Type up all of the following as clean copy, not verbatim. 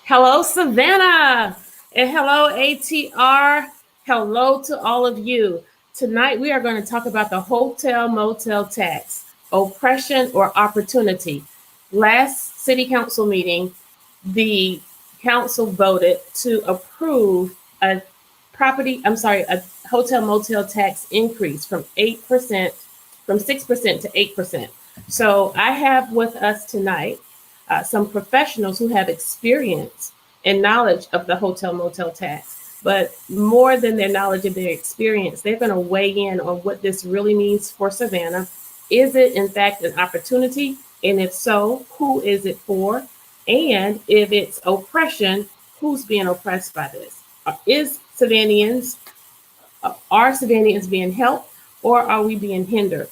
Hello, Savannah, and hello, ATR. Hello to all of you. Tonight, we are going to talk about the hotel motel tax, oppression or opportunity. Last city council meeting, the council voted to approve a hotel motel tax increase from 8%, from 6% to 8%. So I have with us tonight some professionals who have experience and knowledge of the hotel motel tax. But more than their knowledge of their experience, they're going to weigh in on what this really means for Savannah. Is it, in fact, an opportunity? And if so, who is it for? And if it's oppression, who's being oppressed by this? Is Savannians, are Savannians being helped, or are we being hindered?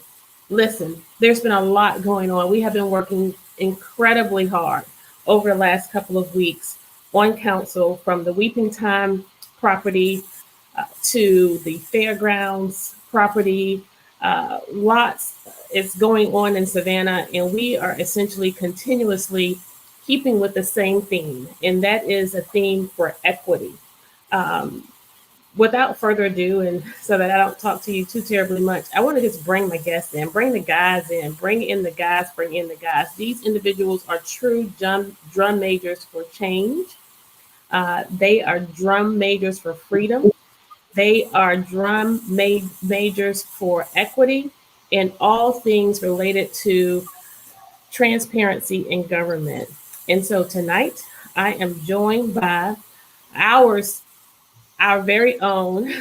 Listen, there's been a lot going on. We have been working incredibly hard over the last couple of weeks on council, from the Weeping Time property to the fairgrounds property. Lots is going on in Savannah, and we are essentially continuously keeping with the same theme, and that is a theme for equity. Without further ado, and so that I don't talk to you too terribly much, I want to just bring my guests in, bring the guys in, bring in the guys, bring in the guys. These individuals are true drum majors for change. They are drum majors for freedom. They are majors for equity and all things related to transparency in government. And so tonight, I am joined by ours our very own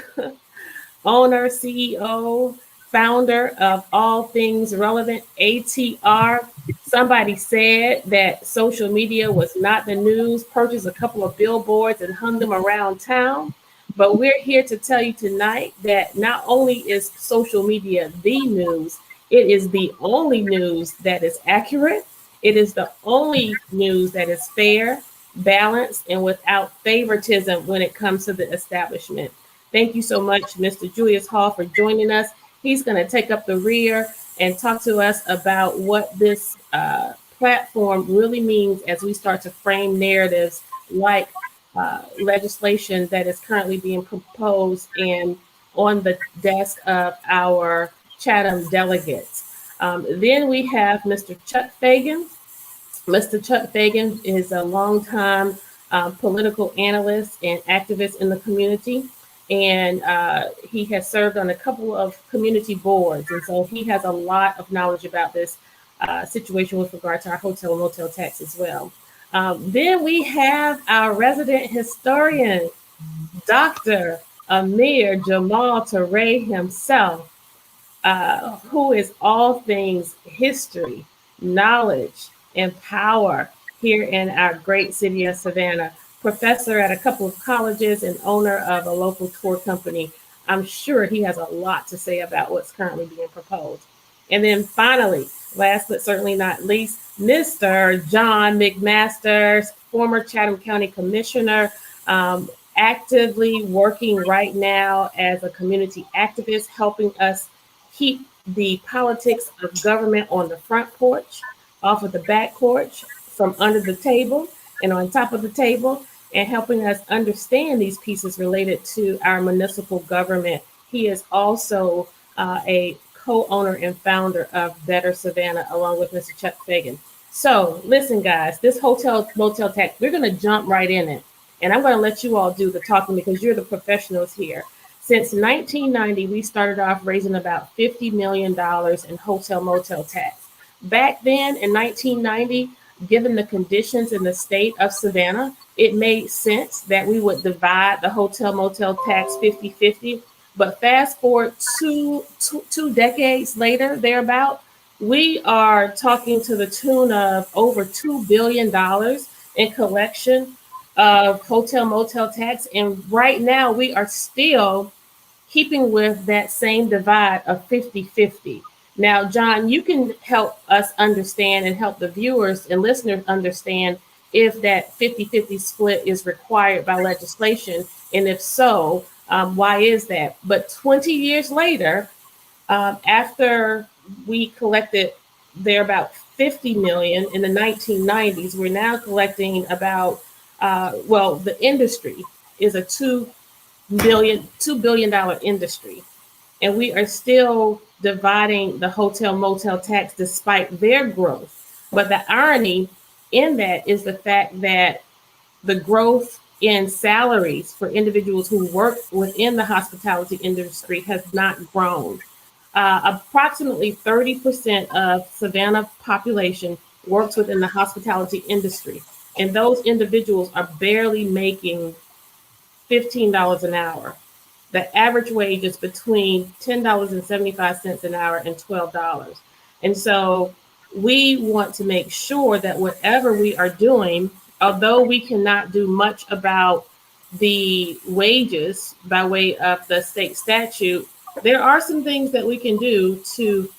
owner, CEO, founder of all things relevant, ATR. Somebody said that social media was not the news, purchased a couple of billboards and hung them around town. But we're here to tell you tonight that not only is social media the news, it is the only news that is accurate. It is the only news that is fair, balanced, and without favoritism when it comes to the establishment. Thank you so much, Mr. Julius Hall, for joining us. He's going to take up the rear and talk to us about what this platform really means as we start to frame narratives like legislation that is currently being proposed and on the desk of our Chatham delegates. Then we have Mr. Chuck Feagain. Mr. Chuck Feagain is a longtime political analyst and activist in the community, and he has served on a couple of community boards, and so he has a lot of knowledge about this situation with regard to our hotel and motel tax as well. Then we have our resident historian, Dr. Amir Jamal Toure himself, who is all things history, knowledge, and power here in our great city of Savannah. Professor at a couple of colleges and owner of a local tour company. I'm sure he has a lot to say about what's currently being proposed. And then finally, last but certainly not least, Mr. John McMasters, former Chatham County Commissioner, actively working right now as a community activist, helping us keep the politics of government on the front porch, off of the back porch, from under the table and on top of the table, and helping us understand these pieces related to our municipal government. He is also a co-owner and founder of Better Savannah, along with Mr. Chuck Feagain. So listen, guys, this hotel motel tax, we're going to jump right in it. And I'm going to let you all do the talking because you're the professionals here. Since 1990, we started off raising about $50 million in hotel motel tax. Back then in 1990, given the conditions in the state of Savannah, it made sense that we would divide the hotel motel tax 50-50. But fast forward two decades later, thereabout, we are talking to the tune of over $2 billion in collection of hotel motel tax. And right now we are still keeping with that same divide of 50-50. Now, John, you can help us understand and help the viewers and listeners understand if that 50-50 split is required by legislation, and if so, why is that? But 20 years later, after we collected there about 50 million in the 1990s, we're now collecting about well, the industry is a $2 billion industry, and we are still dividing the hotel motel tax despite their growth. But the irony in that is the fact that the growth in salaries for individuals who work within the hospitality industry has not grown. Approximately 30% of Savannah population works within the hospitality industry, and those individuals are barely making $15 an hour. The average wage is between $10.75 an hour and $12. And so we want to make sure that whatever we are doing, although we cannot do much about the wages by way of the state statute, there are some things that we can do to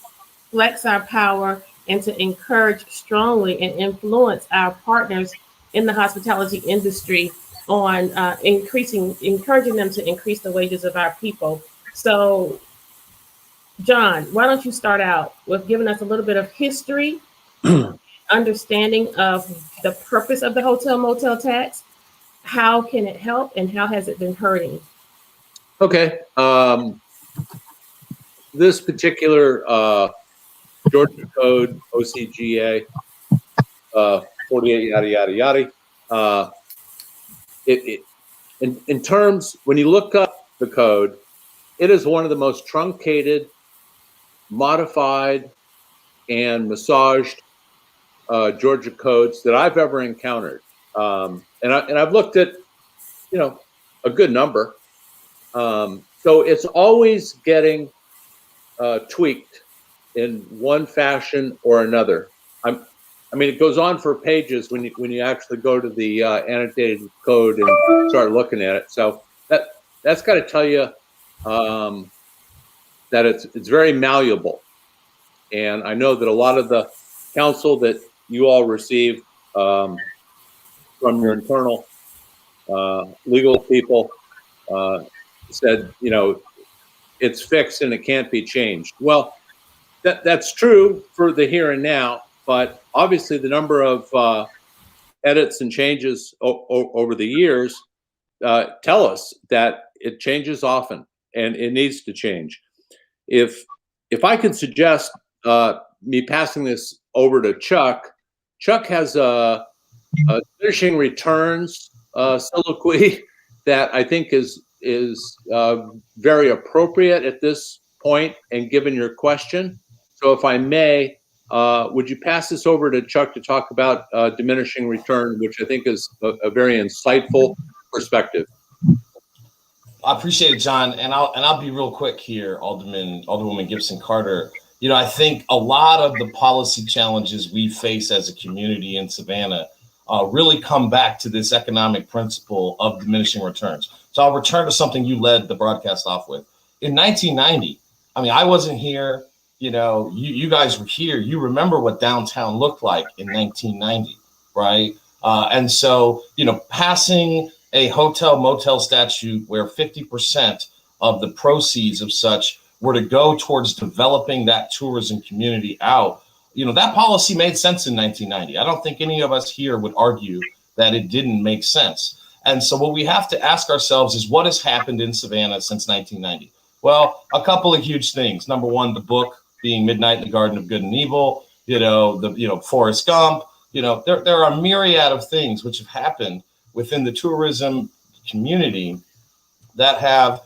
flex our power and to encourage strongly and influence our partners in the hospitality industry on encouraging them to increase the wages of our people. So, John, why don't you start out with giving us a little bit of history, understanding of the purpose of the hotel motel tax, how can it help, and how has it been hurting? Okay. This particular Georgia Code, OCGA, 48, yada, yada, yada. In terms, when you look up the code, it is one of the most truncated, modified, and massaged Georgia codes that I've ever encountered. And I've looked at, a good number. So it's always getting tweaked in one fashion or another. I mean, it goes on for pages when you actually go to the annotated code and start looking at it. So that's got to tell you that it's very malleable. And I know that a lot of the counsel that you all receive from your internal legal people said, it's fixed and it can't be changed. Well, that's true for the here and now, but obviously the number of edits and changes over the years tell us that it changes often and it needs to change. If I could suggest me passing this over to Chuck, Chuck has a finishing returns soliloquy that I think is very appropriate at this point and given your question. So if I may, would you pass this over to Chuck to talk about diminishing return, which I think is a very insightful perspective. I appreciate it, John, and I'll be real quick here, Alderwoman Gibson-Carter. I think a lot of the policy challenges we face as a community in Savannah really come back to this economic principle of diminishing returns. So I'll return to something you led the broadcast off with. In 1990, I mean, I wasn't here. You guys were here. You remember what downtown looked like in 1990, right? And so, passing a hotel motel statute where 50% of the proceeds of such were to go towards developing that tourism community out, that policy made sense in 1990. I don't think any of us here would argue that it didn't make sense. And so what we have to ask ourselves is what has happened in Savannah since 1990? Well, a couple of huge things. Number one, the book being Midnight in the Garden of Good and Evil, Forrest Gump, there are a myriad of things which have happened within the tourism community that have,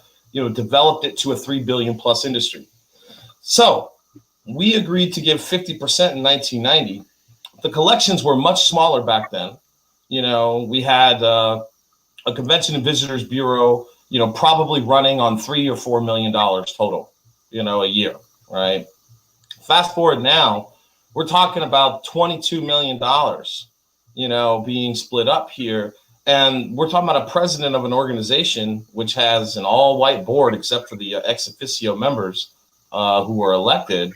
developed it to a $3 billion plus industry. So we agreed to give 50% in 1990. The collections were much smaller back then. We had a Convention and Visitors Bureau, probably running on $3 or $4 million total, a year, right? Fast forward now, we're talking about $22 million, being split up here. And we're talking about a president of an organization which has an all-white board, except for the ex officio members who were elected,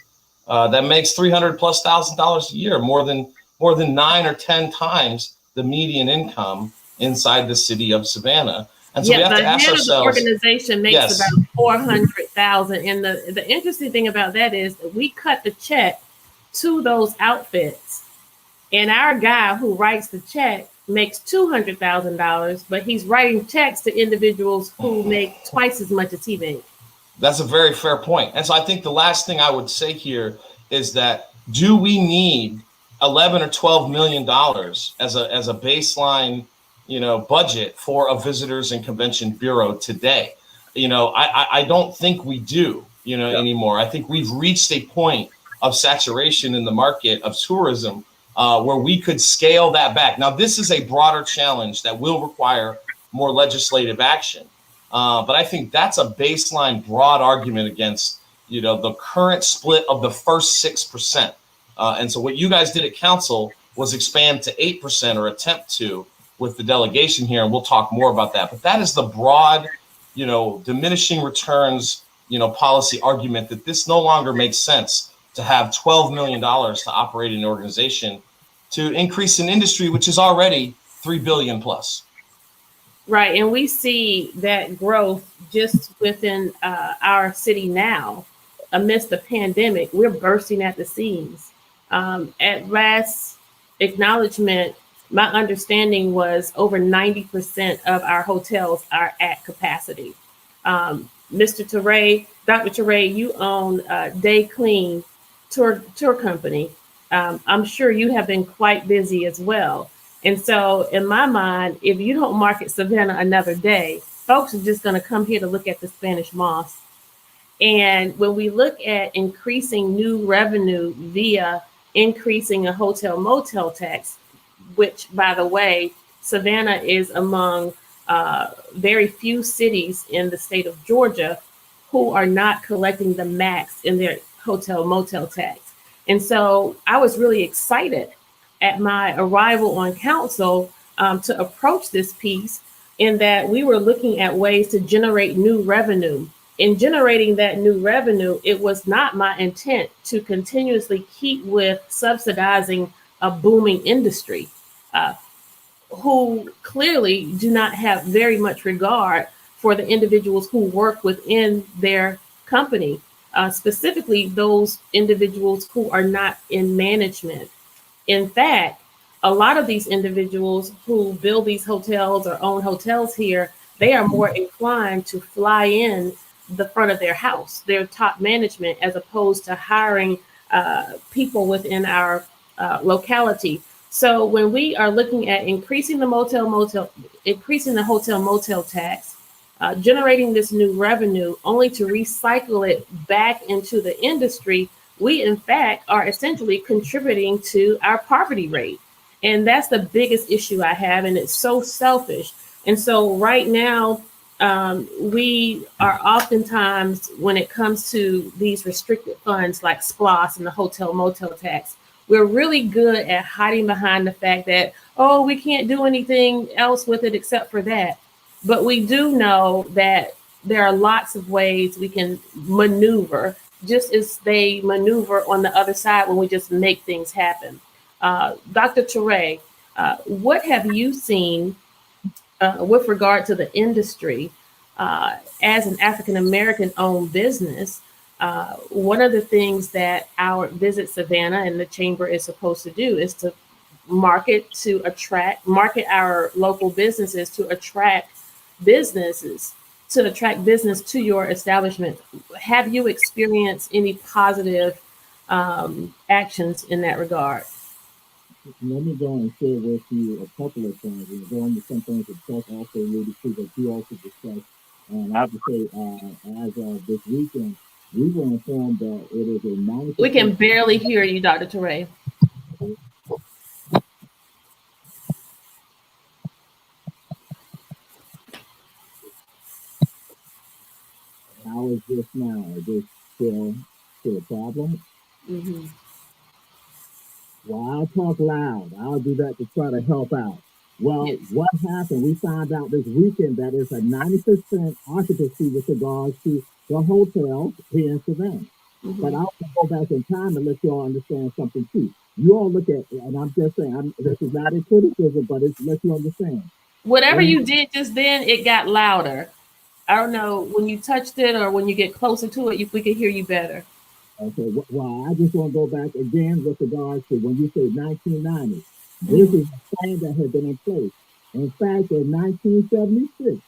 that makes $300,000+ a year, more than 9 or 10 times the median income inside the city of Savannah. And so we have to ask ourselves. The organization makes about $400,000, and the interesting thing about that is that we cut the check to those outfits, and our guy who writes the check makes $200,000, but he's writing checks to individuals who make twice as much as he makes. That's a very fair point. And so I think the last thing I would say here is that, do we need 11 or 12 million dollars as a baseline, budget for a visitors and convention bureau today? I don't think we do, anymore. I think we've reached a point of saturation in the market of tourism where we could scale that back. Now, this is a broader challenge that will require more legislative action. But I think that's a baseline broad argument against, the current split of the first 6%. And so what you guys did at council was expand to 8% or attempt to with the delegation here. And we'll talk more about that. But that is the broad, diminishing returns, policy argument that this no longer makes sense to have $12 million to operate an organization to increase an industry, which is already 3 billion plus. Right. And we see that growth just within our city now. Amidst the pandemic, we're bursting at the seams. At last acknowledgement, my understanding was over 90% of our hotels are at capacity. Mr. Toure, Dr. Toure, you own Day Clean tour company. I'm sure you have been quite busy as well. And so in my mind, if you don't market Savannah another day, folks are just going to come here to look at the Spanish moss. And when we look at increasing new revenue via increasing a hotel motel tax, which, by the way, Savannah is among very few cities in the state of Georgia who are not collecting the max in their hotel motel tax. And so I was really excited at my arrival on council to approach this piece, in that we were looking at ways to generate new revenue. In generating that new revenue, it was not my intent to continuously keep with subsidizing a booming industry who clearly do not have very much regard for the individuals who work within their company, specifically those individuals who are not in management. In fact, a lot of these individuals who build these hotels or own hotels here, they are more inclined to fly in the front of their house, their top management, as opposed to hiring people within our locality. So when we are looking at increasing the hotel motel tax, generating this new revenue only to recycle it back into the industry, we in fact are essentially contributing to our poverty rate. And that's the biggest issue I have. And it's so selfish. And so right now, we are oftentimes, when it comes to these restricted funds like SPLOS and the hotel motel tax, we're really good at hiding behind the fact that, oh, we can't do anything else with it except for that. But we do know that there are lots of ways we can maneuver, just as they maneuver on the other side when we just make things happen. Dr. Toure, what have you seen with regard to the industry as an African-American owned business? One of the things that our Visit Savannah and the Chamber is supposed to do is to market our local businesses to attract business to your establishment. Have you experienced any positive actions in that regard? Let me go and share with you a couple of things. We're going to some things that Chuck also alluded to, that you also discussed. And I have to say, as of this weekend, we were informed that it is a 90%. We can barely hear you, Dr. Toure. How is this now? Is this still a problem? Mm-hmm. Well, I'll talk loud. I'll do that to try to help out. Well, Yes. What happened? We found out this weekend that it's a 90% occupancy with regards to the hotels here in Savannah. Mm-hmm. But I'll go back in time and let you all understand something too. You all look at, and I'm just saying, this is not a criticism, but it's let you understand. Whatever you did just then, it got louder. I don't know, when you touched it or when you get closer to it, we can hear you better. Okay, well, I just want to go back again with regards to when you say 1990. This is a plan that had been in place. In fact, in 1976,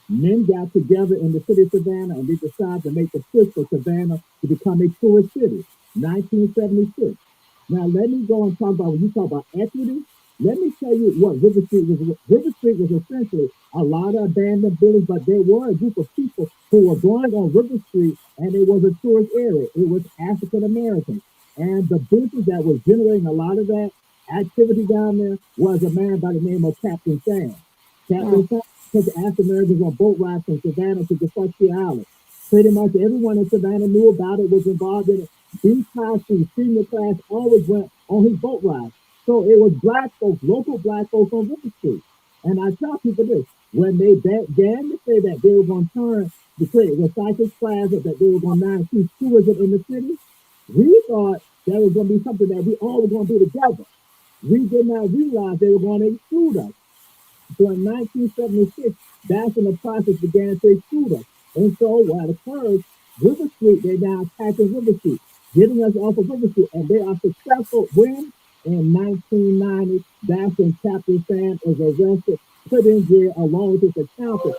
men got together in the city of Savannah and they decided to make the push for Savannah to become a tourist city. 1976. Now let me go and talk about, when you talk about equity, let me tell you what River Street was. River Street was essentially a lot of abandoned buildings, but there were a group of people who were going on River Street, and it was a tourist area. It was African Americans. And the business that was generating a lot of that activity down there was a man by the name of Captain Sam. Captain Sam took African Americans on boat rides from Savannah to Defusky Island. Pretty much everyone in Savannah knew about it, was involved in it. These high school senior class always went on his boat ride. So it was black folks, local black folks on River Street. And I tell people this, when they began to say that they were going to turn to create recycled plaza, that they were going to now increase tourism in the city, we thought that was going to be something that we all were going to do together. We did not realize they were going to exclude us. So in 1976, that's when the process began to exclude us. And so what occurred, River Street, they're now attacking River Street, getting us off of River Street, and they are successful when in 1990, that's when Captain Sam is arrested, put in jail along with his accountant,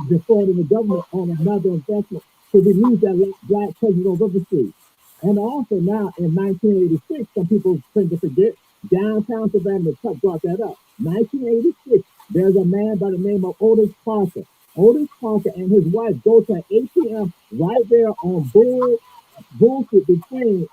defrauding the government on another investment to release that black presence on River Street. And also now in 1986, some people tend to forget, downtown Savannah, the brought that up. 1986, there's a man by the name of Otis Parker. Otis Parker and his wife go to an ATM right there on Bull Street between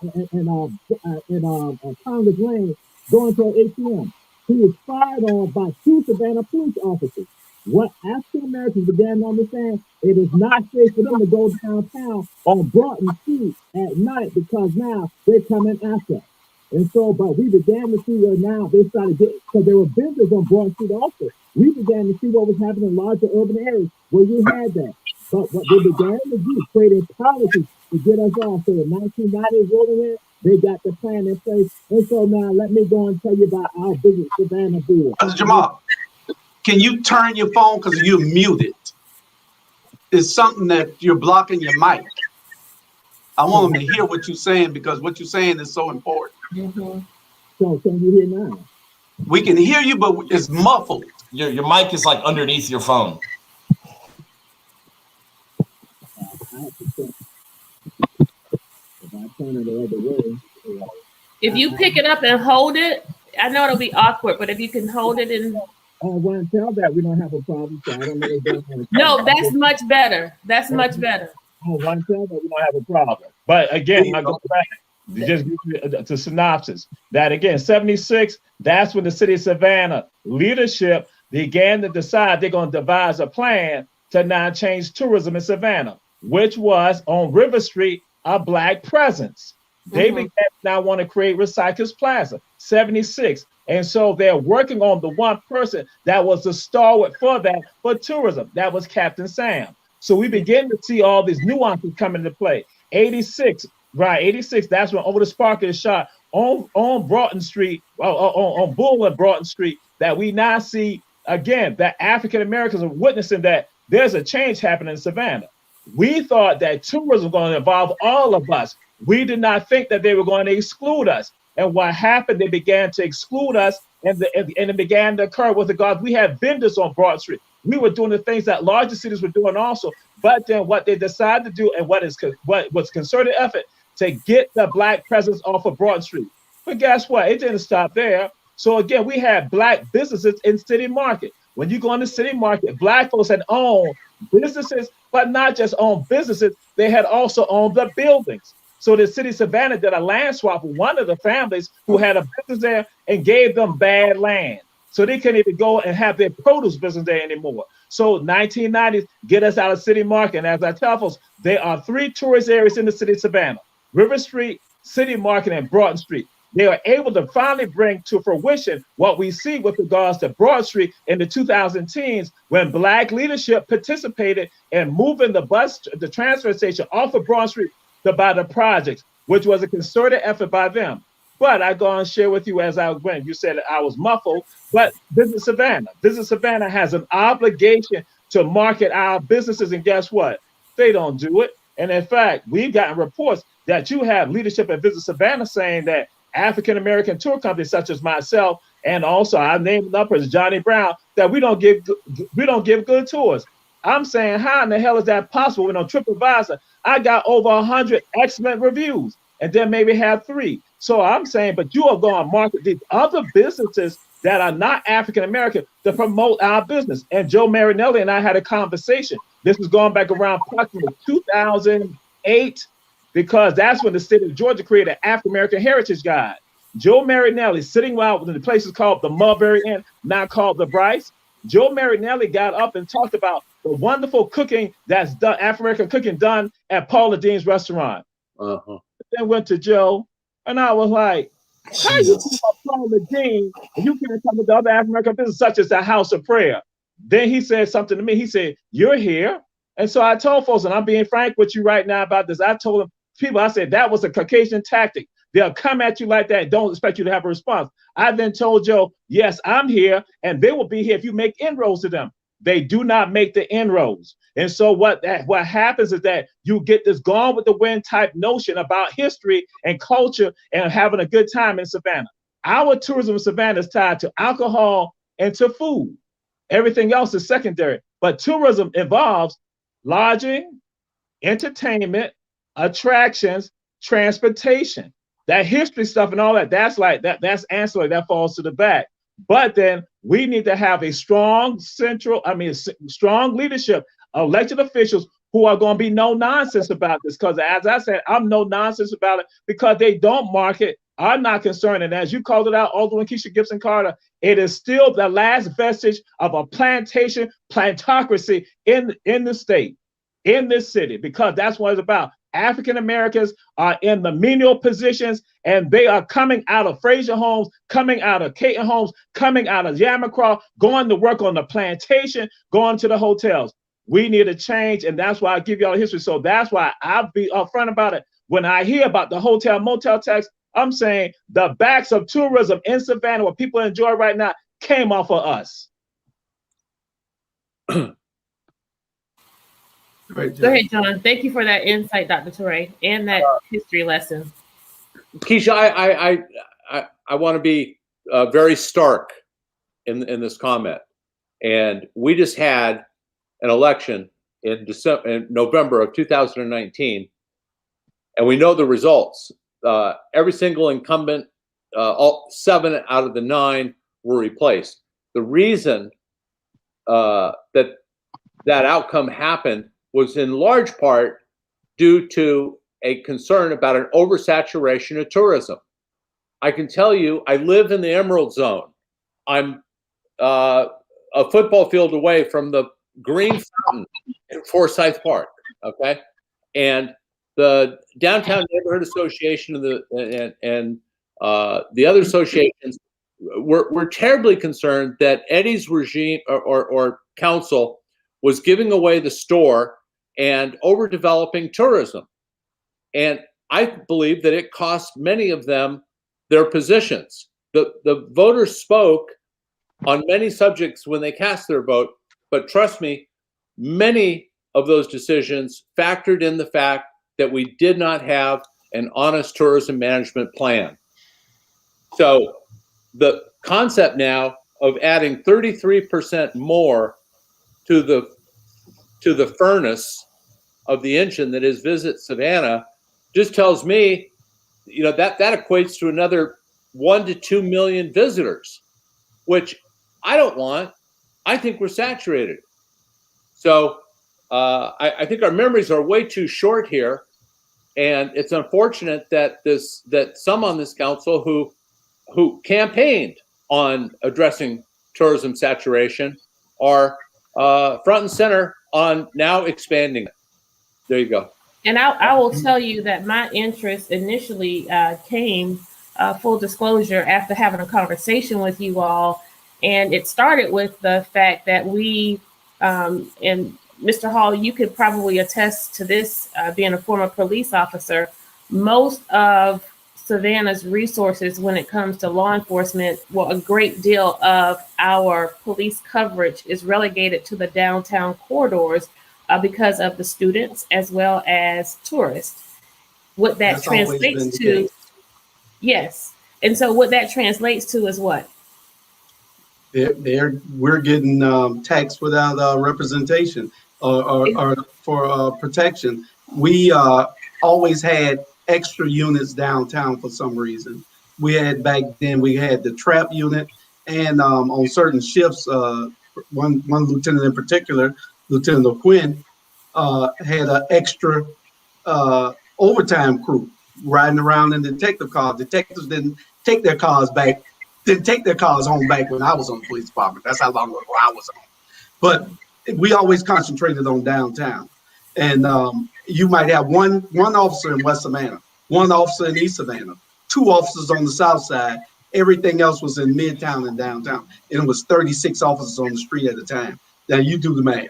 Congress Lane, going to an ATM. He is fired on by 2 Savannah police officers. What African Americans began to understand, it is not safe for them to go downtown on Broughton Street at night because now they're coming after us. And so, but we began to see where now they started getting, because there were businesses on Broad Street also. We began to see what was happening in larger urban areas where you had that. But what they began to do, creating policies to get us off. So in 1990, rolling in, they got the plan in place. And so now let me go and tell you about our business Savannah board. Jamal, can you turn your phone because you're muted? It's something that you're blocking your mic. I want them to hear what you're saying because what you're saying is so important. So can you hear now? We can hear you, but it's muffled. Your mic is like underneath your phone. If I turn it the other way. If you pick it up and hold it, I know it'll be awkward, but if you can hold it and Well, tell that we don't have a problem. So I don't know if no, that's much better. That's much better. tell that we don't have a problem. But again, I go back just to synopsis. That again, 76, that's when the city of Savannah leadership began to decide they're going to devise a plan to now change tourism in Savannah, which was on River Street, a black presence. They began to now want to create Recyclers Plaza, 76. And so they're working on the one person that was the stalwart for that, for tourism. That was Captain Sam. So we begin to see all these nuances come into play. 86, right, 86, that's when Otis Parker is shot on Broughton Street, on Bull and Broughton Street, that we now see, again, that African Americans are witnessing that there's a change happening in Savannah. We thought that tourism was going to involve all of us. We did not think that they were going to exclude us. And what happened, they began to exclude us, and it began to occur with regards, we had vendors on Broad Street. We were doing the things that larger cities were doing also. But then what they decided to do, and what was concerted effort, to get the black presence off of Broad Street. But guess what? It didn't stop there. So again, we had black businesses in City Market. When you go into City Market, black folks had owned businesses, but not just owned businesses, they had also owned the buildings. So the city of Savannah did a land swap with one of the families who had a business there and gave them bad land. So they couldn't even go and have their produce business there anymore. So 1990s get us out of City Market. And as I tell folks, there are 3 tourist areas in the city of Savannah: River Street, City Market, and Broughton Street. They are able to finally bring to fruition what we see with regards to Broad Street in the 2010s, when black leadership participated in moving the transfer station off of Broad Street to buy the projects, which was a concerted effort by them. But I go and share with you as I went. You said I was muffled, but Visit Savannah has an obligation to market our businesses, and guess what? They don't do it. And in fact, we've gotten reports that you have leadership at Visit Savannah saying that African-American tour companies such as myself and also I named another person, Johnny Brown, that we don't give good tours. I'm saying, how in the hell is that possible? When on TripAdvisor, I got over 100 excellent reviews, and then maybe have 3. So I'm saying, but you are going to market these other businesses that are not African American to promote our business. And Joe Marinelli and I had a conversation. This was going back around approximately 2008, because that's when the state of Georgia created an African American Heritage Guide. Joe Marinelli, sitting out in the place is called the Mulberry Inn, not called the Bryce. Joe Marinelli got up and talked about the wonderful cooking that's done, African American cooking done at Paula Dean's restaurant. Then went to Joe, and I was like, how you talk about Paula Dean and you can't talk about the other African American business such as the House of Prayer? Then he said something to me. He said, you're here. And so I told folks, and I'm being frank with you right now about this. I told them, people, I said, that was a Caucasian tactic. They'll come at you like that and don't expect you to have a response. I then told Joe, yes, I'm here, and they will be here if you make inroads to them. They do not make the inroads. And so what happens is that you get this gone with the wind type notion about history and culture and having a good time in Savannah. Our tourism in Savannah is tied to alcohol and to food. Everything else is secondary. But tourism involves lodging, entertainment, attractions, transportation. That history stuff and all that, that's ancillary, that falls to the back. But then we need to have a strong strong leadership, elected officials who are going to be no nonsense about this. Because as I said, I'm no nonsense about it because they don't market, are not concerned. And as you called it out, Alderwoman Kesha Gibson-Carter, it is still the last vestige of a plantocracy in the state, in this city, because that's what it's about. African Americans are in the menial positions, and they are coming out of Fraser homes, coming out of Caton homes, coming out of Yamacraw, going to work on the plantation, going to the hotels. We need a change, and that's why I give y'all a history. So that's why I'll be upfront about it. When I hear about the hotel motel tax, I'm saying the backs of tourism in Savannah, what people enjoy right now, came off of us. Right, Go ahead, John. Thank you for that insight, Dr. Toure, and that history lesson. Kesha, I want to be very stark in this comment. And we just had an election in November of 2019, and we know the results. Every single incumbent, all 7 out of the 9 were replaced. The reason that outcome happened was in large part due to a concern about an oversaturation of tourism. I can tell you, I live in the Emerald Zone. I'm a football field away from the Green Fountain in Forsyth Park, okay? And the Downtown Neighborhood Association and the other associations were terribly concerned that Eddie's regime or council was giving away the store and overdeveloping tourism. And I believe that it cost many of them their positions. The voters spoke on many subjects when they cast their vote, but trust me, many of those decisions factored in the fact that we did not have an honest tourism management plan. So the concept now of adding 33% more to the furnace of the engine that is Visit Savannah just tells me, that equates to another 1 to 2 million visitors, which I don't want. I think we're saturated. So I think our memories are way too short here, and it's unfortunate that some on this council who campaigned on addressing tourism saturation are front and center on now expanding it. There you go. And I will tell you that my interest initially came, full disclosure, after having a conversation with you all. And it started with the fact that we, and Mr. Hall, you could probably attest to this, being a former police officer, most of Savannah's resources when it comes to law enforcement, well, a great deal of our police coverage is relegated to the downtown corridors because of the students as well as tourists. What that translates to, yes. And so what that translates to is what? we're getting taxed without representation or for protection. We always had extra units downtown for some reason. We had back then, we had the trap unit, and on certain shifts, one lieutenant in particular, Lieutenant O'Quinn, had an extra overtime crew riding around in detective cars. Detectives didn't take their cars home back when I was on the police department. That's how long ago I was on. But we always concentrated on downtown. And you might have one officer in West Savannah, one officer in East Savannah, two officers on the south side. Everything else was in Midtown and downtown. And it was 36 officers on the street at a time. Now you do the math.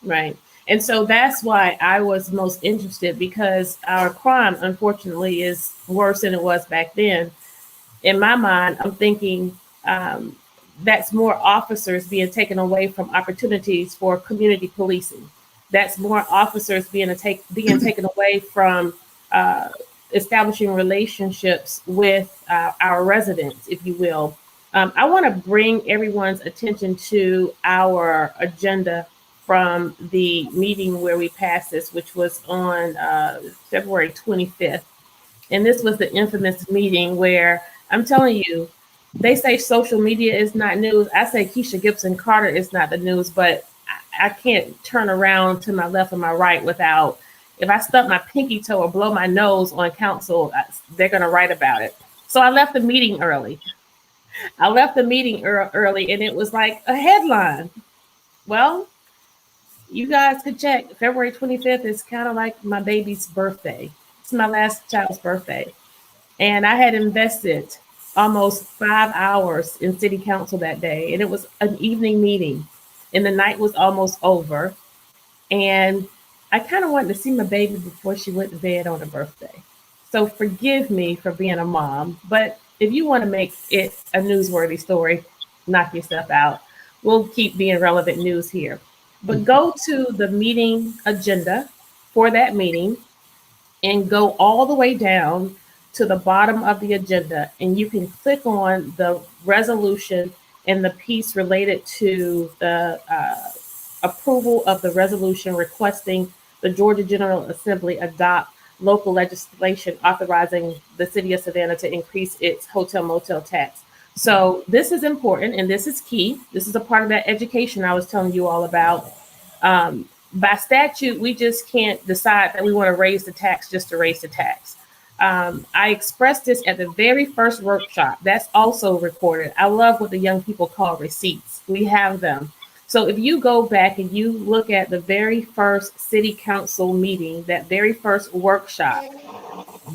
Right. And so that's why I was most interested, because our crime, unfortunately, is worse than it was back then. In my mind, I'm thinking that's more officers being taken away from opportunities for community policing. That's more officers being taken away from establishing relationships with our residents, if you will. I want to bring everyone's attention to our agenda from the meeting where we passed this, which was on February 25th. And this was the infamous meeting where, I'm telling you, they say social media is not news. I say Kesha Gibson-Carter is not the news, but I can't turn around to my left or my right without, if I stub my pinky toe or blow my nose on council, they're going to write about it. So I left the meeting early. Early, and it was like a headline. Well, you guys could check. February 25th is kind of like my baby's birthday. It's my last child's birthday. And I had invested almost 5 hours in city council that day. And it was an evening meeting. And the night was almost over. And I kind of wanted to see my baby before she went to bed on her birthday. So forgive me for being a mom. But if you want to make it a newsworthy story, knock yourself out. We'll keep being relevant news here. But go to the meeting agenda for that meeting and go all the way down to the bottom of the agenda, and you can click on the resolution and the piece related to the approval of the resolution requesting the Georgia General Assembly adopt local legislation authorizing the city of Savannah to increase its hotel motel tax. So this is important, and this is key. This is a part of that education I was telling you all about. By statute, we just can't decide that we want to raise the tax just to raise the tax. I expressed this at the very first workshop. That's also recorded. I love what the young people call receipts. We have them. So if you go back and you look at the very first city council meeting, that very first workshop,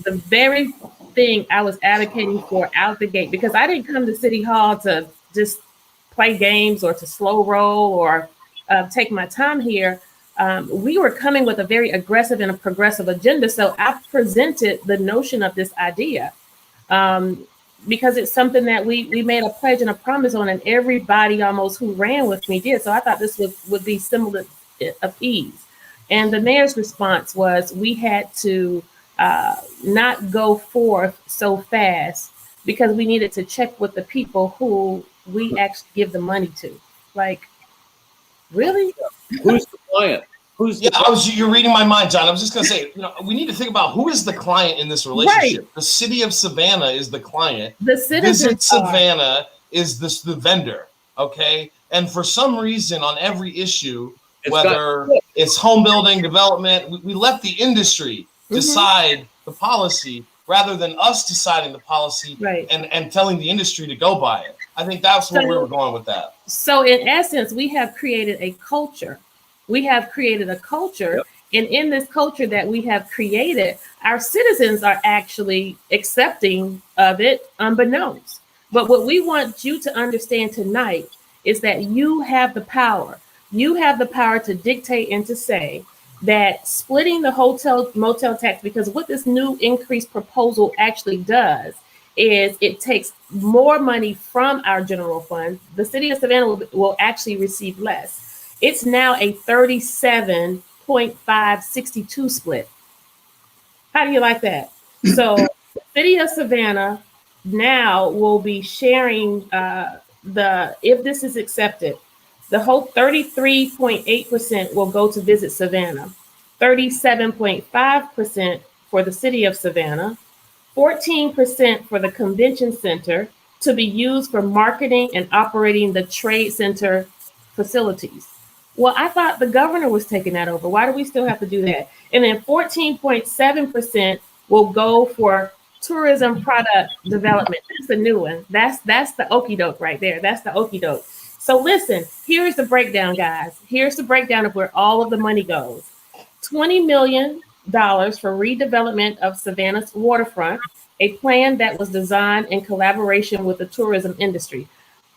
the very thing I was advocating for out the gate, because I didn't come to City Hall to just play games or to slow roll or take my time here. We were coming with a very aggressive and a progressive agenda. So I presented the notion of this idea because it's something that we made a pledge and a promise on, and everybody almost who ran with me did. So I thought this would be similar of ease. And the mayor's response was we had to not go forth so fast because we needed to check with the people who we actually give the money to. Like, really? Who's the client? You're reading my mind, John. I was just going to say, we need to think about who is the client in this relationship. Right. The city of Savannah is the client. The Visit Savannah is the vendor, okay? And for some reason, on every issue, whether it's home building, development, we let the industry decide the policy rather than us deciding the policy and telling the industry to go by it. I think that's where we were going with that. So in essence, we have created a culture. And in this culture that we have created, our citizens are actually accepting of it unbeknownst. But what we want you to understand tonight is that you have the power. You have the power to dictate and to say that splitting the hotel motel tax, because what this new increased proposal actually does is it takes more money from our general fund. The city of Savannah will actually receive less. It's now a 37.562 split. How do you like that? So the city of Savannah now will be sharing if this is accepted, the whole 33.8% will go to Visit Savannah, 37.5% for the City of Savannah, 14% for the Convention Center to be used for marketing and operating the Trade Center facilities. Well, I thought the governor was taking that over. Why do we still have to do that? And then 14.7% will go for tourism product development. That's the new one. That's the okie doke right there. That's the okie doke. So listen, here's the breakdown, guys. Here's the breakdown of where all of the money goes. $20 million for redevelopment of Savannah's waterfront, a plan that was designed in collaboration with the tourism industry.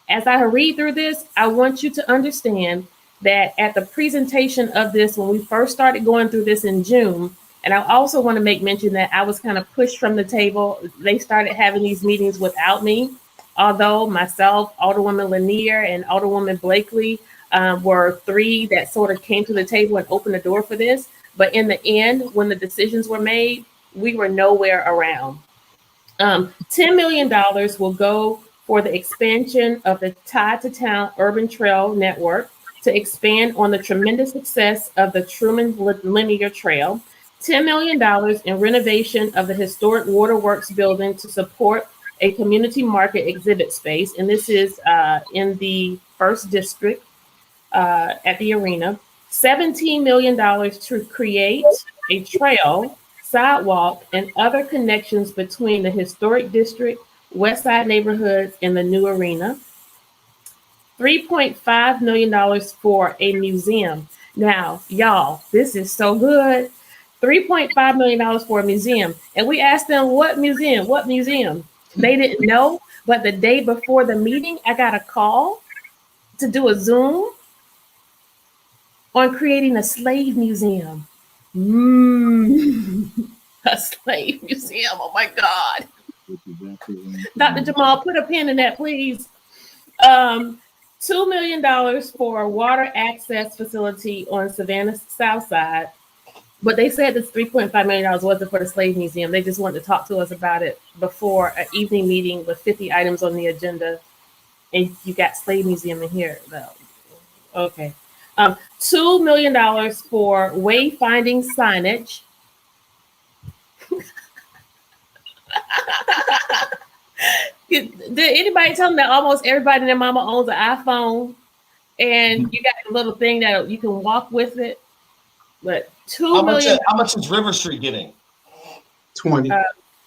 As I read through this, I want you to understand that at the presentation of this, when we first started going through this in June, and I also want to make mention that I was kind of pushed from the table. They started having these meetings without me, although myself, Alderwoman Lanier, and Alderwoman Blakely were three that sort of came to the table and opened the door for this. But in the end, when the decisions were made, we were nowhere around. $10 million will go for the expansion of the Tide to Town Urban Trail Network to expand on the tremendous success of the Truman Linear Trail. $10 million in renovation of the historic Waterworks building to support a community market exhibit space. And this is in the 1st District at the arena. $17 million to create a trail, sidewalk, and other connections between the historic district, West Side neighborhoods, and the new arena. $3.5 million for a museum. Now, y'all, this is so good. $3.5 million for a museum. And we asked them, what museum? What museum? They didn't know. But the day before the meeting, I got a call to do a Zoom on creating a slave museum. A slave museum. Oh my God. Dr. Jamal, put a pin in that, please. $2 million for a water access facility on Savannah's south side. But they said this $3.5 million wasn't for the slave museum. They just wanted to talk to us about it before an evening meeting with 50 items on the agenda. And you got slave museum in here, though. Okay. $2 million for wayfinding signage. Did anybody tell them that almost everybody and their mama owns an iPhone, and you got a little thing that you can walk with it? But $2 million. How much is River Street getting? 20.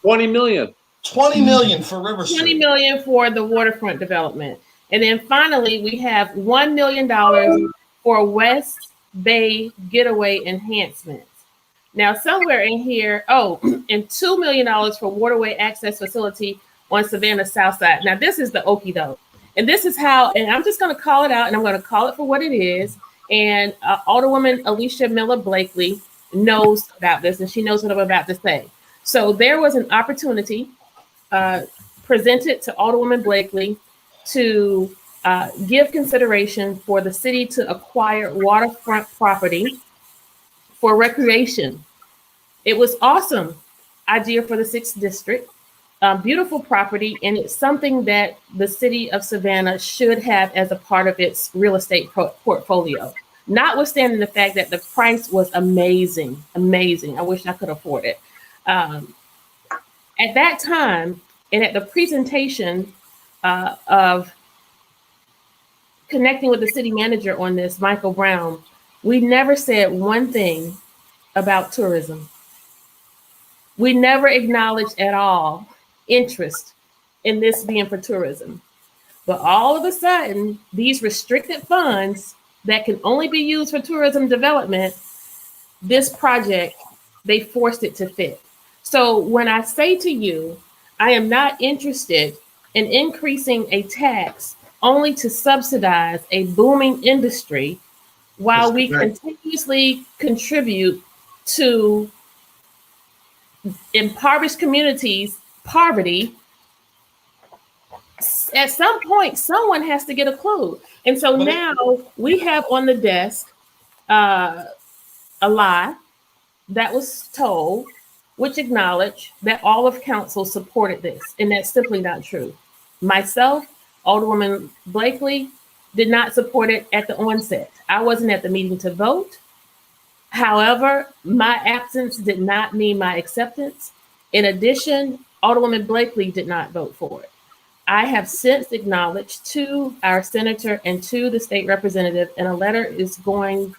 20 million. 20 million for River Street. 20 million for the waterfront development. And then finally, we have $1 million for West Bay getaway enhancements. Now, somewhere in here, and $2 million for waterway access facility on Savannah South Side. Now, this is the okie doke. And this is how, and I'm just going to call it out, and I'm going to call it for what it is. And Alderwoman Alicia Miller Blakely knows about this, and she knows what I'm about to say. So there was an opportunity presented to Alderwoman Blakely to give consideration for the city to acquire waterfront property for recreation. It was awesome idea for the 6th District. Beautiful property, and it's something that the city of Savannah should have as a part of its real estate portfolio. Notwithstanding the fact that the price was amazing. I wish I could afford it. At that time, and at the presentation of connecting with the city manager on this, Michael Brown, we never said one thing about tourism. We never acknowledged at all interest in this being for tourism. But all of a sudden, these restricted funds that can only be used for tourism development, this project, they forced it to fit. So when I say to you, I am not interested in increasing a tax only to subsidize a booming industry while we continuously contribute to impoverished communities' poverty, at some point, someone has to get a clue. And so now we have on the desk a lie that was told, which acknowledged that all of council supported this. And that's simply not true. Myself, Alderwoman Blakely did not support it at the onset. I wasn't at the meeting to vote. However, my absence did not mean my acceptance. In addition, Alderwoman Blakely did not vote for it. I have since acknowledged to our senator and to the state representative, and a letter is going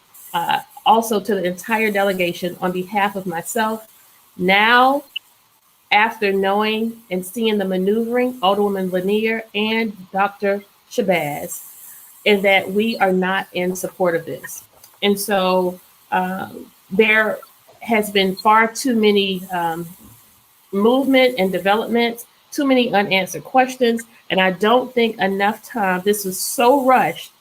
also to the entire delegation on behalf of myself. Now, after knowing and seeing the maneuvering, Alderwoman Lanier and Dr. Shabazz, in that we are not in support of this. And so there has been far too many movement and development, too many unanswered questions, and I don't think enough time, this was so rushed,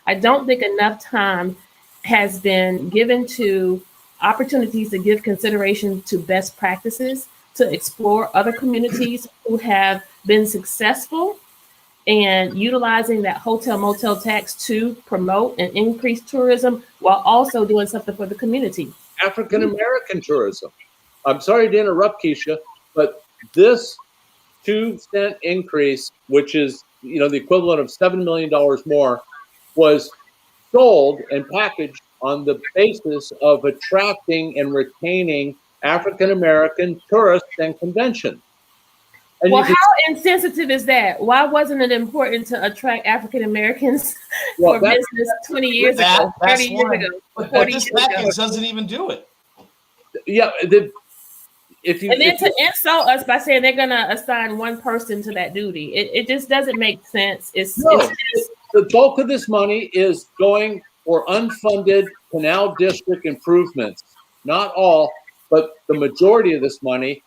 I don't think enough time has been given to opportunities to give consideration to best practices, to explore other communities who have been successful and utilizing that hotel motel tax to promote and increase tourism while also doing something for the community. African American tourism. I'm sorry to interrupt, Kesha, but this 2-cent increase, which is the equivalent of $7 million more, was sold and packaged on the basis of attracting and retaining African American tourists and conventions. And well, how insensitive is that? Why wasn't it important to attract African Americans for business 20 years ago, 30 years ago? But this package doesn't even do it. Yeah. And then to insult us by saying they're going to assign one person to that duty, it just doesn't make sense. The bulk of this money is going for unfunded canal district improvements. Not all, but the majority of this money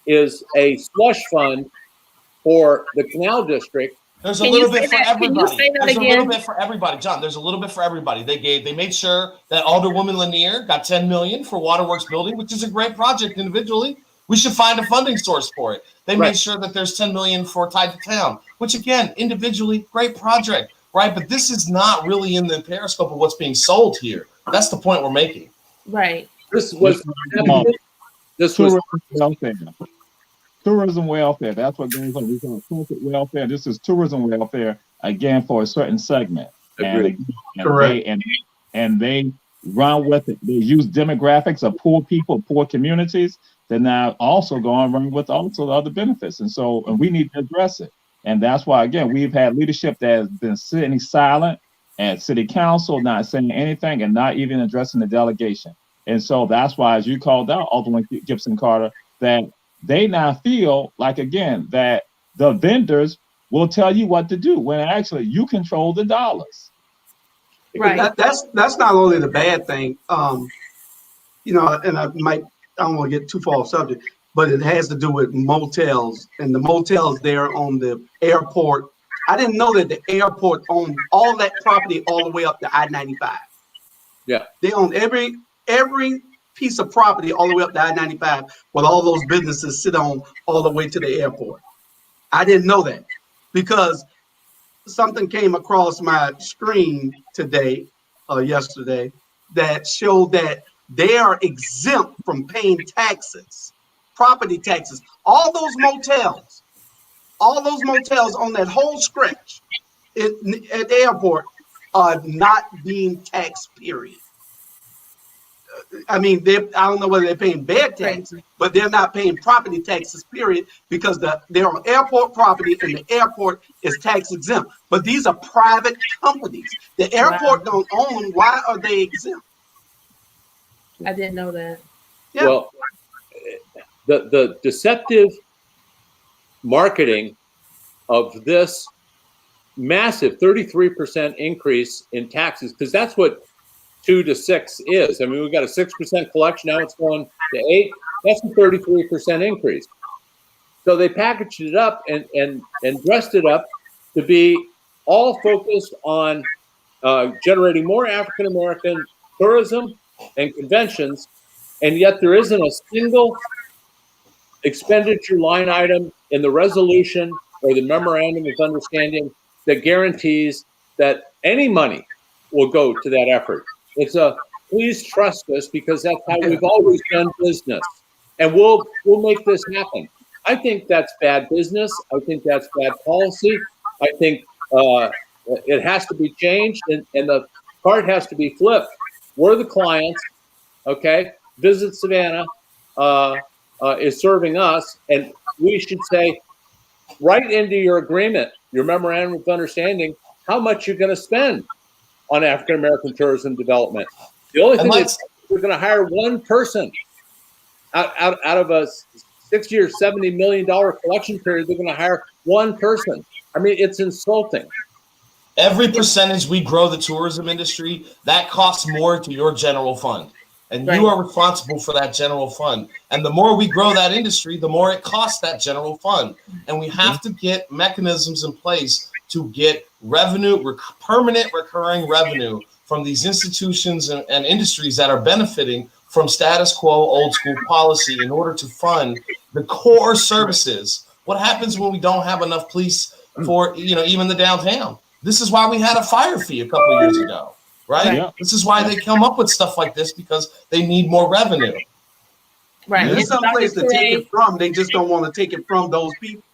is a slush fund for the canal district. There's a little bit for everybody. There's a little bit for everybody, John. There's a little bit for everybody. They made sure that Alderwoman Lanier got $10 million for Waterworks building, which is a great project individually. We should find a funding source for it. They made sure that there's $10 million for Tied to Town, which again, individually, great project, right? But this is not really in the periscope of what's being sold here. That's the point we're making. Right. This was tourism welfare. That's what goes on. We call corporate welfare. This is tourism welfare, again, for a certain segment. Agreed. Correct. And they run with it. They use demographics of poor people, poor communities. They're now also going to run with also the other benefits. And we need to address it. And that's why, again, we've had leadership that has been sitting silent at city council, not saying anything and not even addressing the delegation. And so that's why, as you called out, Alderman Gibson-Carter, that they now feel like, again, that the vendors will tell you what to do when actually you control the dollars. Right. That's not only the bad thing, and I don't want to get too far off subject, but it has to do with motels and the motels there on the airport. I didn't know that the airport owned all that property all the way up to I-95. Yeah. They own every piece of property all the way up to I-95, with all those businesses sit on all the way to the airport. I didn't know that because something came across my screen yesterday, that showed that they are exempt from paying taxes, property taxes. All those motels on that whole stretch at the airport are not being taxed, period. I mean, I don't know whether they're paying bed tax, but they're not paying property taxes, period, because they're on airport property and the airport is tax exempt. But these are private companies. The airport don't own them. Why are they exempt? I didn't know that. Yeah. Well, the deceptive marketing of this massive 33% increase in taxes, because that's what 2 to 6 is. I mean, we've got a 6% collection, now it's going to 8. That's a 33% increase. So they packaged it up and dressed it up to be all focused on generating more African American tourism and conventions, and yet there isn't a single expenditure line item in the resolution or the memorandum of understanding that guarantees that any money will go to that effort. It's a please trust us, because that's how we've always done business, and we'll make this happen. I think that's bad business. I think that's bad policy. I think it has to be changed, and the card has to be flipped. We're the clients, okay? Visit Savannah is serving us, and we should say, right into your agreement, your memorandum of understanding, how much you're going to spend on African American tourism development. The only thing is we're going to hire one person out of a 60 or $70 million collection period. They're going to hire one person. I mean, it's insulting. Every percentage we grow the tourism industry, that costs more to your general fund. And you are responsible for that general fund. And the more we grow that industry, the more it costs that general fund. And we have to get mechanisms in place to get revenue, permanent recurring revenue from these institutions and industries that are benefiting from status quo, old school policy in order to fund the core services. What happens when we don't have enough police for, even the downtown? This is why we had a fire fee a couple of years ago, right? Yeah. This is why they come up with stuff like this, because they need more revenue. Right. There's some place to take it from. They just don't want to take it from those people.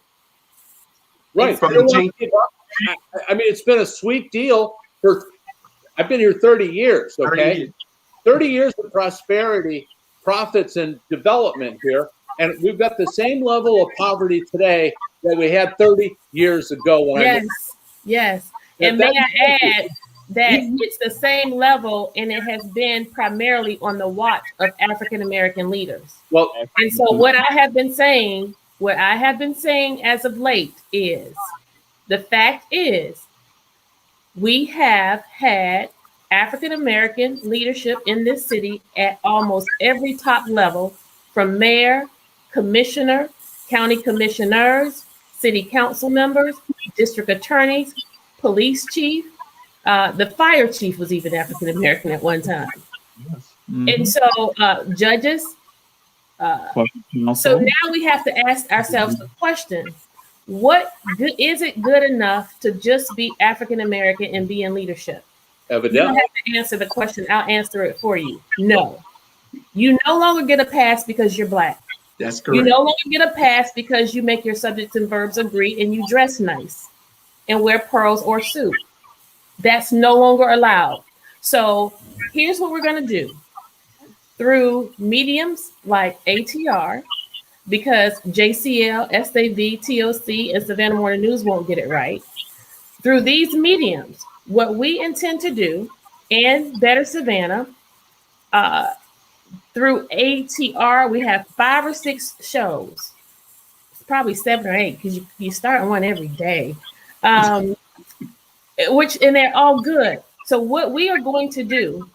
Right. From the change. I mean, it's been a sweet deal I've been here 30 years, okay? 30 years of prosperity, profits, and development here. And we've got the same level of poverty today that we had 30 years ago. Yes. And may I add that it's the same level, and it has been primarily on the watch of African American leaders. Well, and so what I have been saying as of late is, the fact is, we have had African American leadership in this city at almost every top level, from mayor, commissioner, county commissioners, city council members, district attorneys, police chief. The fire chief was even African American at one time. Yes. And so judges. So now we have to ask ourselves the question: is it good enough to just be African American and be in leadership? Evidently. You don't have to answer the question. I'll answer it for you. No. You no longer get a pass because you're Black. That's correct. You no longer get a pass because you make your subjects and verbs agree and you dress nice and wear pearls or suit. That's no longer allowed. So here's what we're going to do. Through mediums like ATR, because JCL, SAV, TOC, and Savannah Morning News won't get it right. Through these mediums, what we intend to do, and Better Savannah, through ATR, we have 5 or 6 shows. It's probably 7 or 8, because you start one every day. And they're all good. So what we are going to do,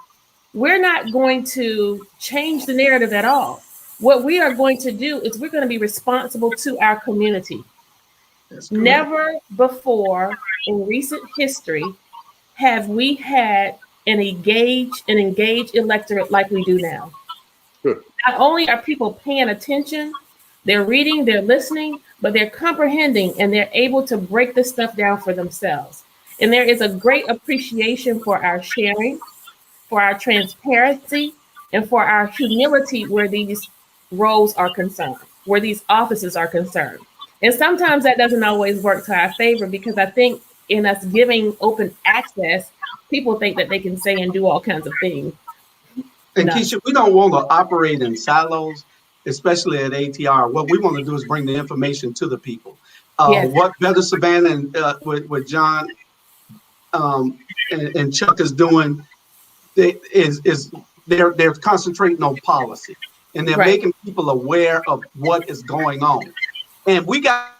we're not going to change the narrative at all. What we are going to do is we're going to be responsible to our community. Never before in recent history have we had an engaged electorate like we do now. Sure. Not only are people paying attention, they're reading, they're listening, but they're comprehending and they're able to break this stuff down for themselves. And there is a great appreciation for our sharing, for our transparency, and for our humility where these roles are concerned, where these offices are concerned. And sometimes that doesn't always work to our favor, because I think in us giving open access, people think that they can say and do all kinds of things. And Kesha, we don't want to operate in silos, especially at ATR. What we want to do is bring the information to the people. Yes. What Better Savannah and with John and Chuck is doing they're concentrating on policy, and they're making people aware of what is going on. And we got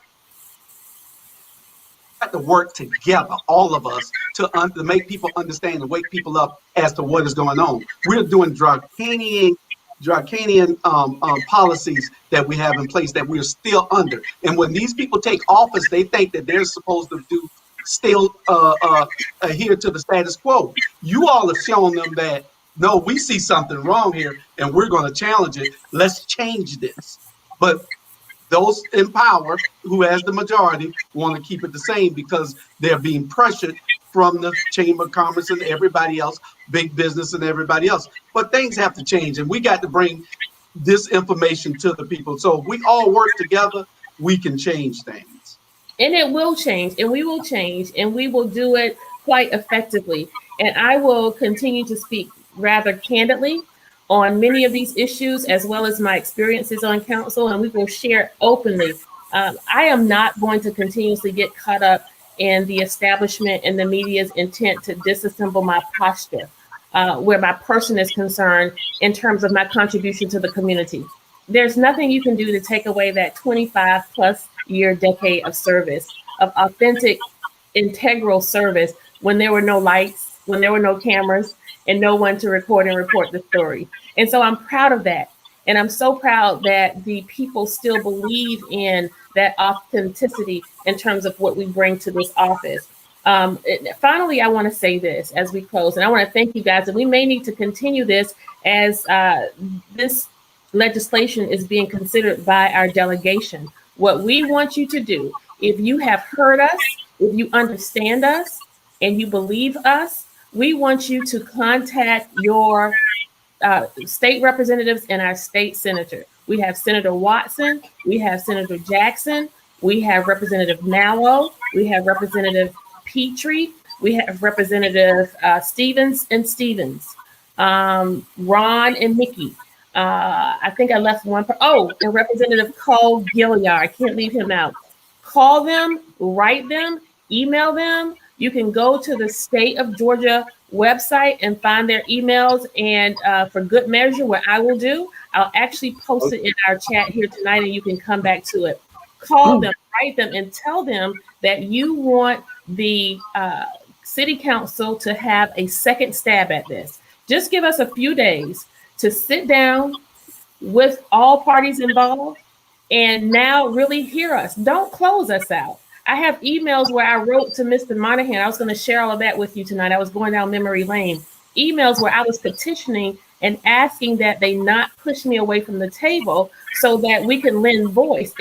to work together, all of us, to make people understand and wake people up as to what is going on. We're doing draconian policies that we have in place that we're still under. And when these people take office, they think that they're supposed to still adhere to the status quo. You all have shown them that, no, we see something wrong here and we're going to challenge it. Let's change this. But those in power, who has the majority, want to keep it the same because they're being pressured from the Chamber of Commerce and everybody else, big business and everybody else. But things have to change, and we got to bring this information to the people. So if we all work together, we can change things. And it will change, and we will change, and we will do it quite effectively. And I will continue to speak rather candidly on many of these issues, as well as my experiences on council, and we will share openly. I am not going to continuously get caught up in the establishment and the media's intent to disassemble my posture, where my person is concerned in terms of my contribution to the community. There's nothing you can do to take away that 25 plus year decade of service, of authentic, integral service, when there were no lights, when there were no cameras, and no one to record and report the story. And so I'm proud of that. And I'm so proud that the people still believe in that authenticity in terms of what we bring to this office. Finally, I want to say this as we close, and I want to thank you guys. And we may need to continue this as this legislation is being considered by our delegation. What we want you to do, if you have heard us, if you understand us, and you believe us, we want you to contact your state representatives and our state senator. We have Senator Watson, we have Senator Jackson, we have Representative Mallow, we have Representative Petrie, we have Representative Stevens and Stevens, Ron and Mickey. I think I left one. And Representative Cole Gilliard. I can't leave him out. Call them, write them, email them. You can go to the State of Georgia website and find their emails. And for good measure, what I will do, I'll actually post it in our chat here tonight, and you can come back to it. Call them, write them, and tell them that you want the city council to have a second stab at this. Just give us a few days to sit down with all parties involved and now really hear us. Don't close us out. I have emails where I wrote to Mr. Monahan. I was going to share all of that with you tonight. I was going down memory lane. Emails where I was petitioning and asking that they not push me away from the table so that we can lend voice.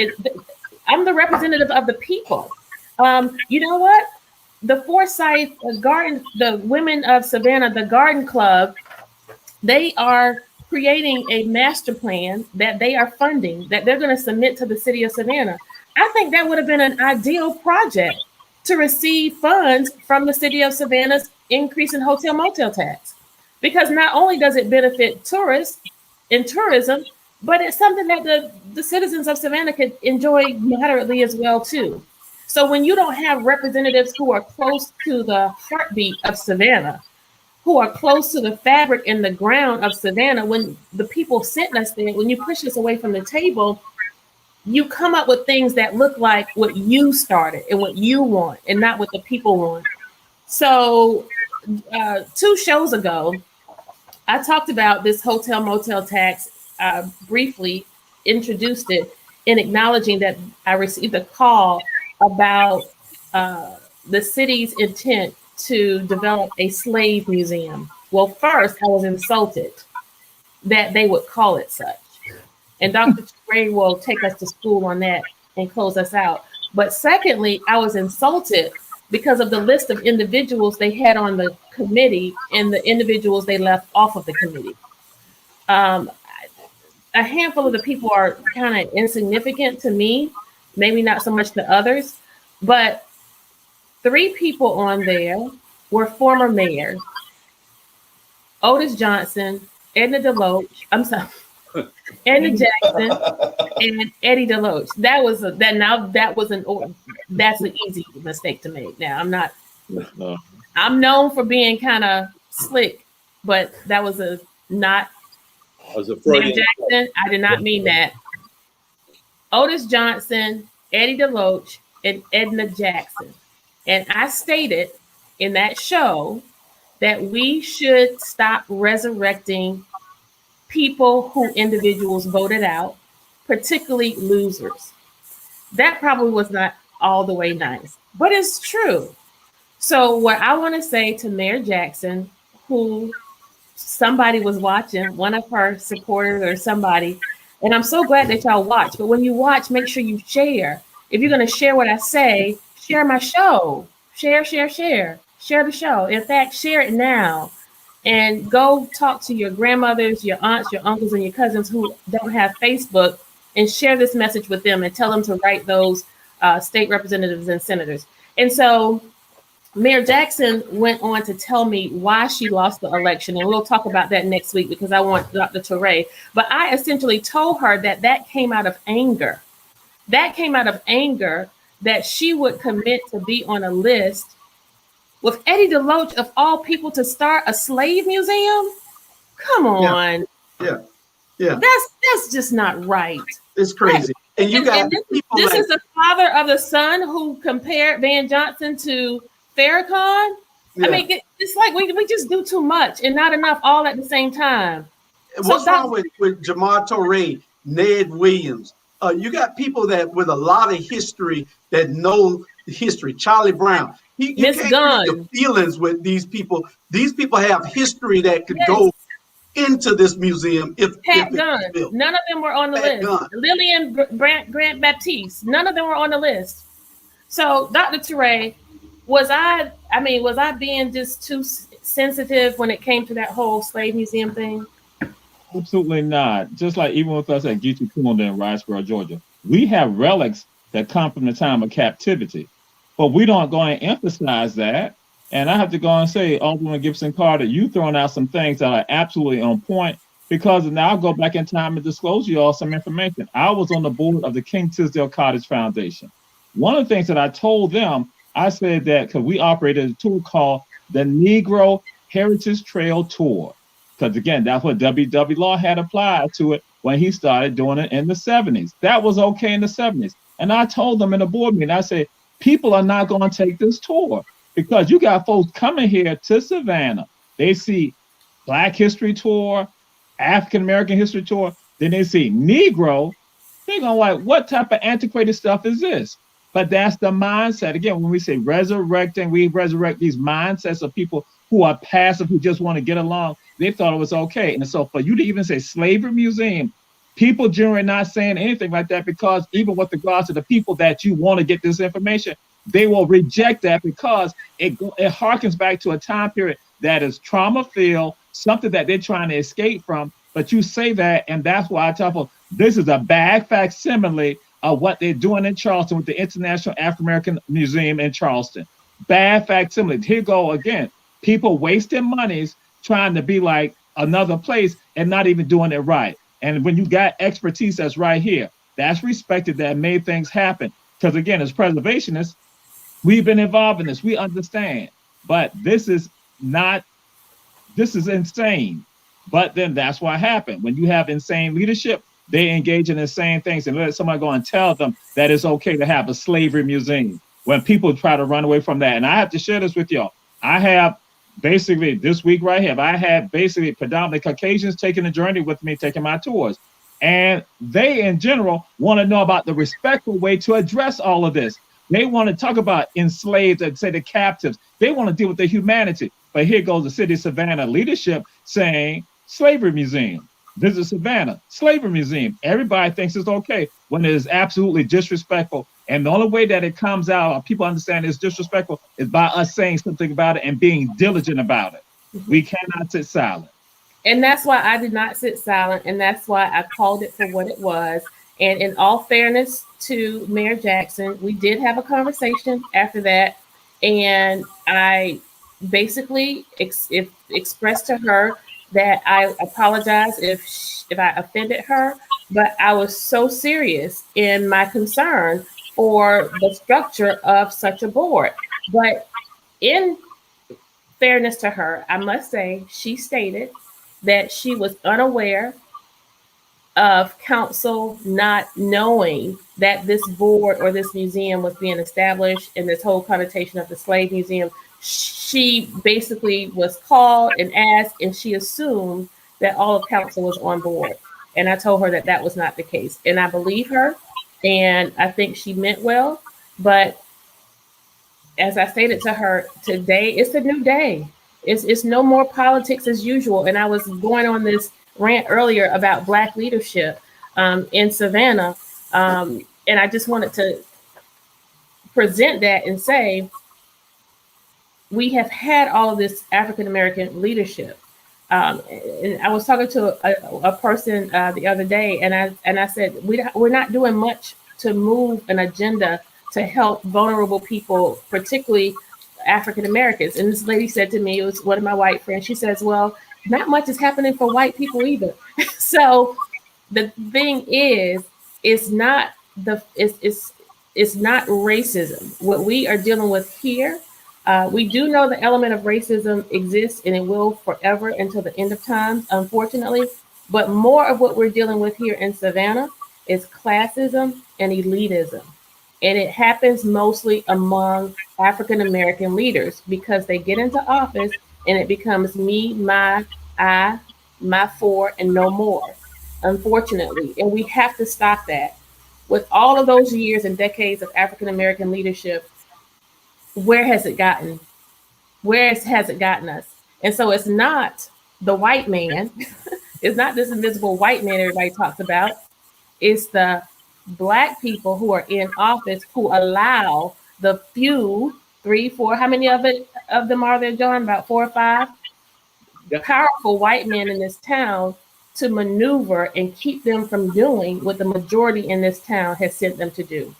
I'm the representative of the people. You know what? The Forsyth Garden, the Women of Savannah, the Garden Club, they are creating a master plan that they are funding, that they're going to submit to the City of Savannah. I think that would have been an ideal project to receive funds from the City of Savannah's increase in hotel motel tax, because not only does it benefit tourists and tourism, but it's something that the citizens of Savannah could enjoy moderately as well too. So when you don't have representatives who are close to the heartbeat of Savannah, who are close to the fabric and the ground of Savannah, when the people sent us there, when you push us away from the table, you come up with things that look like what you started and what you want and not what the people want. So 2 shows ago, I talked about this hotel motel tax, briefly introduced it in acknowledging that I received a call about the city's intent to develop a slave museum. Well, first, I was insulted that they would call it such. And Dr. Toure will take us to school on that and close us out. But secondly, I was insulted because of the list of individuals they had on the committee and the individuals they left off of the committee. A handful of the people are kind of insignificant to me, maybe not so much to others, but 3 people on there were former mayors: Otis Johnson, Edna Deloach, Edna Jackson, and Eddie Deloach. That's an easy mistake to make. Now I'm known for being kind of slick, but that was Mayor Jackson. I did not mean that. Otis Johnson, Eddie Deloach, and Edna Jackson. And I stated in that show that we should stop resurrecting people who individuals voted out, particularly losers. That probably was not all the way nice, but it's true. So what I want to say to Mayor Jackson, who somebody was watching, one of her supporters or somebody, and I'm so glad that y'all watch, but when you watch, make sure you share. If you're going to share what I say, share my show. Share the show. In fact, share it now. And go talk to your grandmothers, your aunts, your uncles, and your cousins who don't have Facebook, and share this message with them and tell them to write those state representatives and senators. And so Mayor Jackson went on to tell me why she lost the election. And we'll talk about that next week because I want Dr. Toure. But I essentially told her that came out of anger. That came out of anger that she would commit to be on a list with Eddie DeLoach, of all people, to start a slave museum. Come on. Yeah. That's just not right. It's crazy. And you got people this is the father of the son who compared Van Johnson to Farrakhan. Yeah. I mean, it's like we just do too much and not enough all at the same time. What's wrong with Jamal Toure, Ned Williams? You got people that with a lot of history that know history. Charlie Brown. You can't get your feelings with these people. These people have history that could go into this museum if Pat Gunn. None of them were on the list. Gunn. Lillian Grant Baptiste. None of them were on the list. So, Dr. Toure, was I being just too sensitive when it came to that whole slave museum thing? Absolutely not. Just like even with us at Gitu Kunda in Riceboro, Georgia, we have relics that come from the time of captivity, but we don't go and emphasize that. And I have to go and say, Alderwoman Gibson-Carter, you throwing out some things that are absolutely on point, because now I'll go back in time and disclose you all some information. I was on the board of the King Tisdale Cottage Foundation. One of the things that I told them, I said that because we operated a tour called the Negro Heritage Trail Tour. Because again, that's what W.W. Law had applied to it when he started doing it in the 70s. That was okay in the 70s. And I told them in the board meeting, I said, people are not going to take this tour because you got folks coming here to Savannah. They see Black History Tour, African American History Tour, then they see Negro. They're going like, what type of antiquated stuff is this? But that's the mindset. Again, when we say resurrecting, we resurrect these mindsets of people who are passive, who just want to get along. They thought it was okay. And so for you to even say slavery museum, people generally not saying anything like that, because even with regards to the people that you want to get this information, they will reject that because it harkens back to a time period that is trauma-filled, something that they're trying to escape from. But you say that, and that's why I tell people, this is a bad facsimile of what they're doing in Charleston with the International African American Museum in Charleston. Bad facsimile. Here go again. People wasting monies trying to be like another place and not even doing it right. And when you got expertise that's right here, that's respected, that made things happen. Because again, as preservationists, we've been involved in this. We understand. But this is insane. But then that's what happened. When you have insane leadership, they engage in insane things and let somebody go and tell them that it's okay to have a slavery museum when people try to run away from that. And I have to share this with y'all. I have basically this week right here, I had basically predominantly Caucasians taking the journey with me, taking my tours. And they in general want to know about the respectful way to address all of this. They want to talk about enslaved, and say the captives. They want to deal with the humanity. But here goes the City of Savannah leadership saying slavery museum. Visit Savannah, slavery museum. Everybody thinks it's okay when it is absolutely disrespectful. And the only way that it comes out, people understand it's disrespectful, is by us saying something about it and being diligent about it. We cannot sit silent. And that's why I did not sit silent. And that's why I called it for what it was. And in all fairness to Mayor Jackson, we did have a conversation after that. And I basically expressed to her that I apologize if I offended her, but I was so serious in my concern for the structure of such a board. But in fairness to her, I must say she stated that she was unaware of council not knowing that this board or this museum was being established, and this whole connotation of the slave museum. She basically was called and asked, and she assumed that all of council was on board. And I told her that that was not the case. And I believe her, and I think she meant well. But as I stated to her, today it's a new day. It's no more politics as usual. And I was going on this rant earlier about Black leadership in Savannah. And I just wanted to present that and say, we have had all of this African-American leadership. And I was talking to a person the other day, and I said, we're not doing much to move an agenda to help vulnerable people, particularly African Americans. And this lady said to me, it was one of my white friends, she says, well, not much is happening for white people either. So the thing is, it's not it's not racism. What we are dealing with here, we do know the element of racism exists and it will forever until the end of time, unfortunately. But more of what we're dealing with here in Savannah is classism and elitism. And it happens mostly among African American leaders because they get into office and it becomes me, my, I, my four, and no more, unfortunately. And we have to stop that. With all of those years and decades of African American leadership, where has it gotten? Where has it gotten us? And so it's not the white man, it's not this invisible white man everybody talks about. It's the Black people who are in office who allow the few, 3, 4, how many of them are there, John? About 4 or 5? Yeah. Powerful white men in this town to maneuver and keep them from doing what the majority in this town has sent them to do.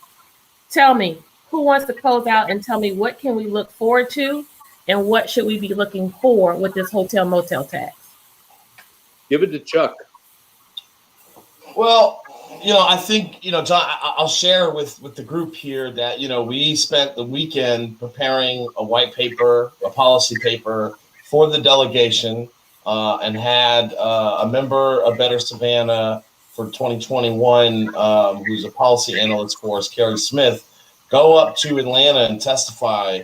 Tell me, who wants to close out and tell me what can we look forward to and what should we be looking for with this hotel motel tax? Give it to Chuck. Well, I think, John, I'll share with the group here that, we spent the weekend preparing a white paper, a policy paper for the delegation, and had a member of Better Savannah for 2021, who's a policy analyst for us, Carrie Smith, go up to Atlanta and testify,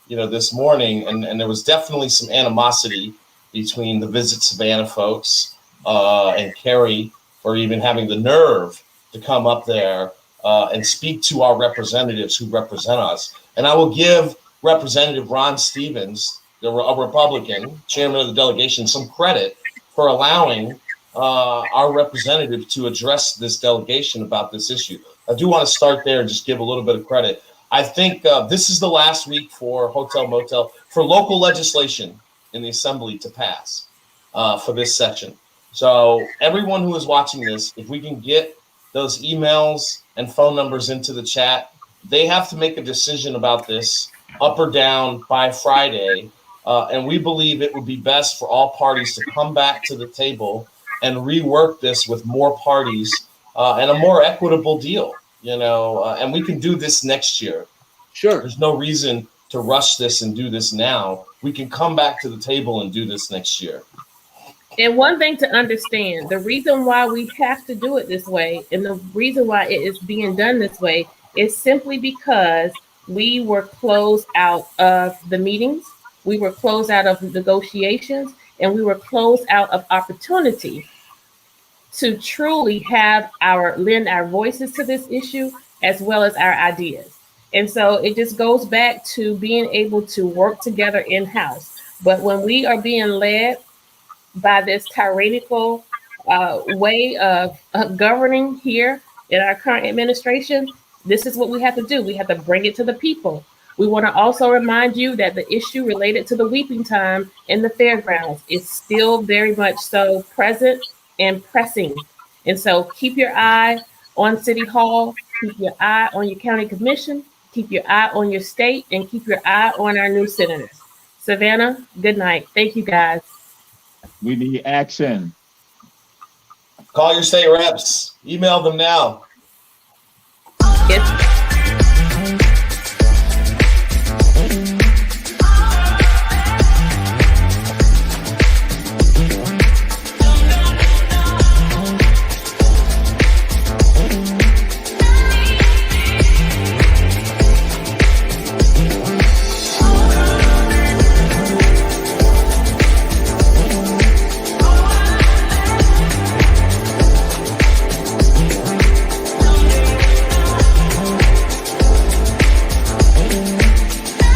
this morning. And there was definitely some animosity between the Visit Savannah folks and Carrie for even having the nerve to come up there and speak to our representatives who represent us. And I will give Representative Ron Stevens, a Republican, chairman of the delegation, some credit for allowing our representative to address this delegation about this issue. I do want to start there and just give a little bit of credit. I think this is the last week for Hotel Motel, for local legislation in the Assembly to pass for this section. So everyone who is watching this, if we can get those emails and phone numbers into the chat, they have to make a decision about this, up or down, by Friday. And we believe it would be best for all parties to come back to the table and rework this with more parties and a more equitable deal, and we can do this next year. Sure. There's no reason to rush this and do this now. We can come back to the table and do this next year. And one thing to understand, the reason why we have to do it this way and the reason why it is being done this way is simply because we were closed out of the meetings, we were closed out of negotiations, and we were closed out of opportunity to truly lend our voices to this issue as well as our ideas. And so it just goes back to being able to work together in-house. But when we are being led by this tyrannical way of governing here in our current administration, this is what we have to do. We have to bring it to the people. We want to also remind you that the issue related to the weeping time in the fairgrounds is still very much so present and pressing. And so keep your eye on City Hall, keep your eye on your county commission, keep your eye on your state, and keep your eye on our new senators. Savannah, good night. Thank you, guys. We need action. Call your state reps. Email them now. It's